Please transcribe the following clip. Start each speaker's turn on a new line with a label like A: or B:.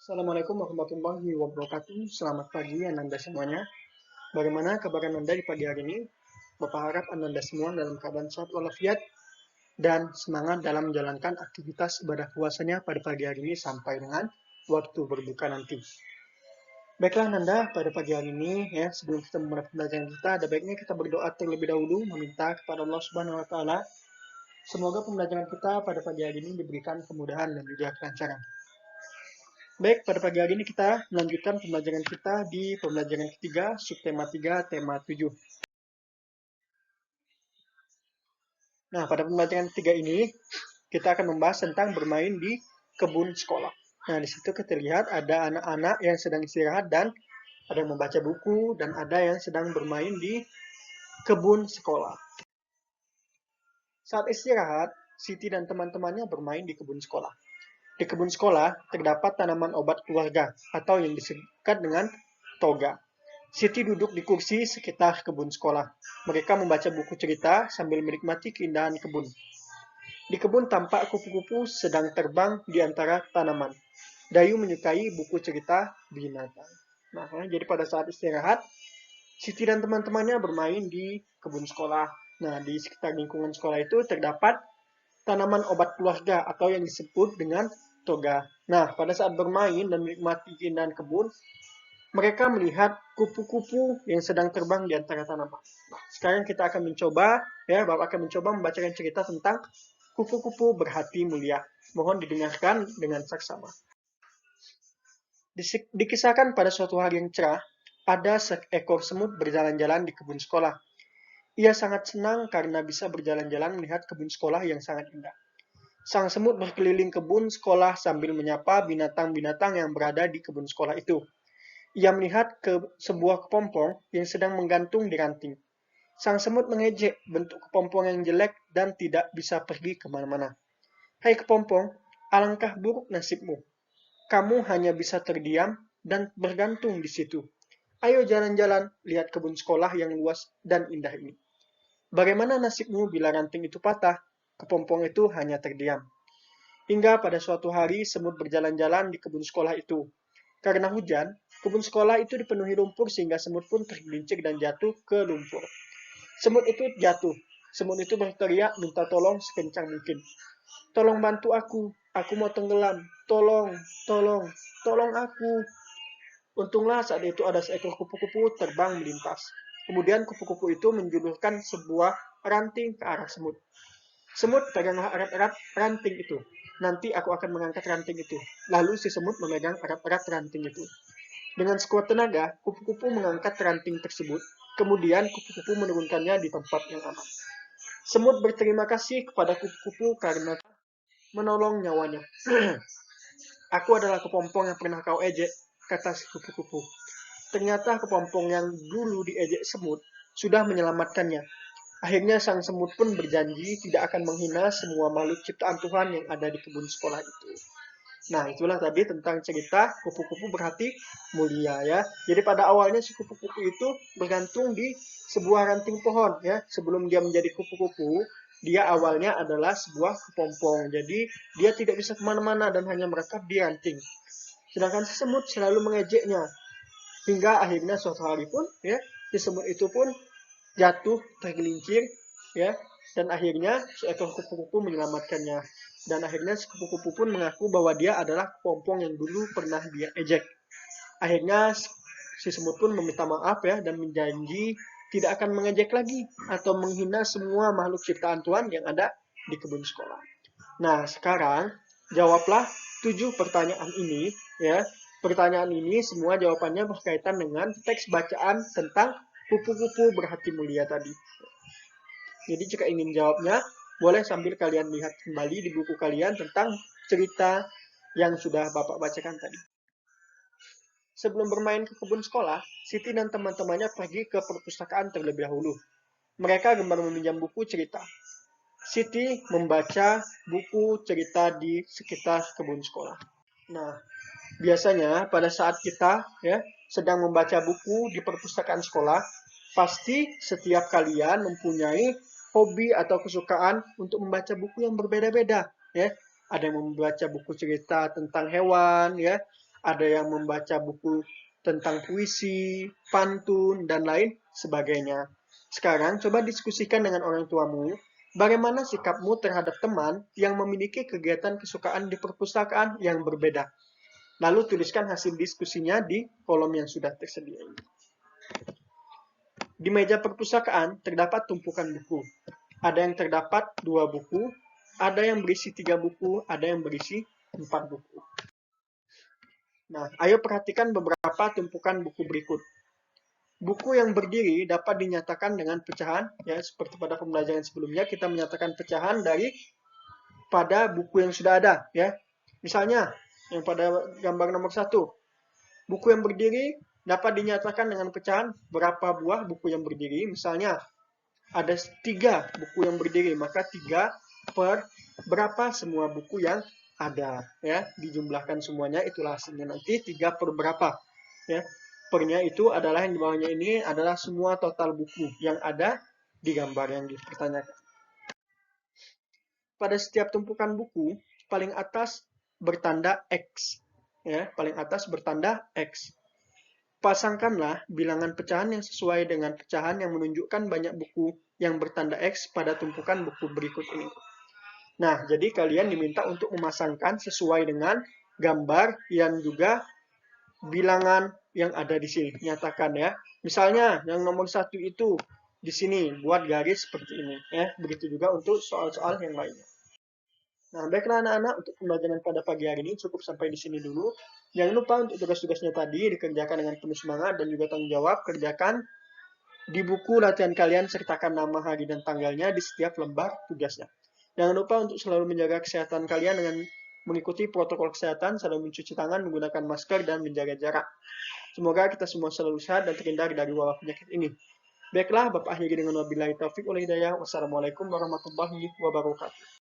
A: Assalamualaikum warahmatullahi wabarakatuh. Selamat pagi Ananda semuanya. Bagaimana kabar Ananda di pagi hari ini? Bapak harap Ananda semua dalam keadaan sehat walafiat dan semangat dalam menjalankan aktivitas ibadah puasanya pada pagi hari ini sampai dengan waktu berbuka nanti. Baiklah Ananda, pada pagi hari ini ya, sebelum kita memulai pembelajaran kita, ada baiknya kita berdoa terlebih dahulu meminta kepada Allah Subhanahu wa taala semoga pembelajaran kita pada pagi hari ini diberikan kemudahan dan juga kelancaran. Baik, pada pagi hari ini kita melanjutkan pembelajaran kita di pembelajaran ketiga, subtema 3, tema 7. Nah, pada pembelajaran ketiga ini, kita akan membahas tentang bermain di kebun sekolah. Nah, di situ kita lihat ada anak-anak yang sedang istirahat dan ada yang membaca buku dan ada yang sedang bermain di kebun sekolah. Saat istirahat, Siti dan teman-temannya bermain di kebun sekolah. Di kebun sekolah terdapat tanaman obat keluarga atau yang disingkat dengan toga. Siti duduk di kursi sekitar kebun sekolah. Mereka membaca buku cerita sambil menikmati keindahan kebun. Di kebun tampak kupu-kupu sedang terbang di antara tanaman. Dayu menyukai buku cerita binatang. Nah, jadi pada saat istirahat, Siti dan teman-temannya bermain di kebun sekolah. Nah, di sekitar lingkungan sekolah itu terdapat tanaman obat keluarga atau yang disebut dengan toga. Nah, pada saat bermain dan menikmati keindahan kebun, mereka melihat kupu-kupu yang sedang terbang di antara tanaman. Nah, sekarang kita akan mencoba, ya, Bapak akan mencoba membacakan cerita tentang kupu-kupu berhati mulia. Mohon didengarkan dengan saksama. Dikisahkan pada suatu hari yang cerah, ada seekor semut berjalan-jalan di kebun sekolah. Ia sangat senang karena bisa berjalan-jalan melihat kebun sekolah yang sangat indah. Sang semut berkeliling kebun sekolah sambil menyapa binatang-binatang yang berada di kebun sekolah itu. Ia melihat ke sebuah kepompong yang sedang menggantung di ranting. Sang semut mengejek bentuk kepompong yang jelek dan tidak bisa pergi kemana-mana. Hai kepompong, alangkah buruk nasibmu. Kamu hanya bisa terdiam dan bergantung di situ. Ayo jalan-jalan, lihat kebun sekolah yang luas dan indah ini. Bagaimana nasibmu bila ranting itu patah? Kepompong itu hanya terdiam. Hingga pada suatu hari semut berjalan-jalan di kebun sekolah itu. Karena hujan, kebun sekolah itu dipenuhi lumpur sehingga semut pun tergelincir dan jatuh ke lumpur. Semut itu jatuh. Semut itu berteriak minta tolong sekencang mungkin. Tolong bantu aku mau tenggelam. Tolong, tolong, tolong aku. Untunglah saat itu ada seekor kupu-kupu terbang melintas. Kemudian kupu-kupu itu menjulurkan sebuah ranting ke arah semut. Semut peganglah erat-erat ranting itu. Nanti aku akan mengangkat ranting itu. Lalu si semut memegang erat-erat ranting itu. Dengan sekuat tenaga, kupu-kupu mengangkat ranting tersebut. Kemudian kupu-kupu menurunkannya di tempat yang aman. Semut berterima kasih kepada kupu-kupu karena menolong nyawanya. Aku adalah kepompong yang pernah kau ejek, kata si kupu-kupu. Ternyata kepompong yang dulu diejek semut sudah menyelamatkannya. Akhirnya sang semut pun berjanji tidak akan menghina semua makhluk ciptaan Tuhan yang ada di kebun sekolah itu. Nah, itulah tadi tentang cerita kupu-kupu berhati mulia ya. Jadi pada awalnya si kupu-kupu itu bergantung di sebuah ranting pohon ya. Sebelum dia menjadi kupu-kupu, dia awalnya adalah sebuah kepompong. Jadi dia tidak bisa kemana-mana dan hanya merekap di ranting. Sedangkan si semut selalu mengejeknya. Hingga akhirnya suatu hari pun ya, si semut itu pun jatuh tergelincir ya, dan akhirnya seekor kupu-kupu menyelamatkannya. Dan akhirnya si kupu-kupu pun mengaku bahwa dia adalah kepompong yang dulu pernah dia ejek. Akhirnya si semut pun meminta maaf ya dan menjanji tidak akan mengejek lagi atau menghina semua makhluk ciptaan Tuhan yang ada di kebun sekolah. Nah, sekarang jawablah 7 pertanyaan ini ya. Pertanyaan ini semua jawabannya berkaitan dengan teks bacaan tentang kupu-kupu berhati mulia tadi. Jadi jika ingin jawabnya, boleh sambil kalian lihat kembali di buku kalian tentang cerita yang sudah Bapak bacakan tadi. Sebelum bermain ke kebun sekolah, Siti dan teman-temannya pergi ke perpustakaan terlebih dahulu. Mereka gemar meminjam buku cerita. Siti membaca buku cerita di sekitar kebun sekolah. Nah, biasanya pada saat kita ya sedang membaca buku di perpustakaan sekolah, pasti setiap kalian mempunyai hobi atau kesukaan untuk membaca buku yang berbeda-beda ya. Ada yang membaca buku cerita tentang hewan ya, ada yang membaca buku tentang puisi, pantun, dan lain sebagainya. Sekarang coba diskusikan dengan orang tuamu, bagaimana sikapmu terhadap teman yang memiliki kegiatan kesukaan di perpustakaan yang berbeda. Lalu tuliskan hasil diskusinya di kolom yang sudah tersedia ini. Di meja perpustakaan terdapat tumpukan buku. Ada yang terdapat 2 buku, ada yang berisi 3 buku, ada yang berisi 4 buku. Nah, ayo perhatikan beberapa tumpukan buku berikut. Buku yang berdiri dapat dinyatakan dengan pecahan, ya seperti pada pembelajaran sebelumnya kita menyatakan pecahan dari pada buku yang sudah ada, ya. Misalnya yang pada gambar nomor 1, buku yang berdiri dapat dinyatakan dengan pecahan berapa buah buku yang berdiri. Misalnya ada 3 buku yang berdiri, maka 3 per berapa semua buku yang ada, ya dijumlahkan semuanya, itulah hasilnya nanti 3 per berapa, ya. Pernya itu adalah yang di bawahnya ini adalah semua total buku yang ada di gambar yang dipertanyakan. Pada setiap tumpukan buku paling atas bertanda X, ya paling atas bertanda X. Pasangkanlah bilangan pecahan yang sesuai dengan pecahan yang menunjukkan banyak buku yang bertanda X pada tumpukan buku berikut ini. Nah, jadi kalian diminta untuk memasangkan sesuai dengan gambar yang juga bilangan yang ada di sini. Nyatakan ya. Misalnya yang nomor 1 itu di sini buat garis seperti ini ya. Begitu juga untuk soal-soal yang lainnya. Nah, baiklah anak-anak, untuk pembelajaran pada pagi hari ini cukup sampai di sini dulu. Jangan lupa untuk tugas-tugasnya tadi dikerjakan dengan penuh semangat dan juga tanggung jawab. Kerjakan di buku latihan kalian, sertakan nama, hari, dan tanggalnya di setiap lembar tugasnya. Jangan lupa untuk selalu menjaga kesehatan kalian dengan mengikuti protokol kesehatan, selalu mencuci tangan, menggunakan masker, dan menjaga jarak. Semoga kita semua selalu sehat dan terhindar dari wabah penyakit ini. Baiklah, Bapak akhiri dengan wabillahi taufik wal hidayah. Wassalamualaikum warahmatullahi wabarakatuh.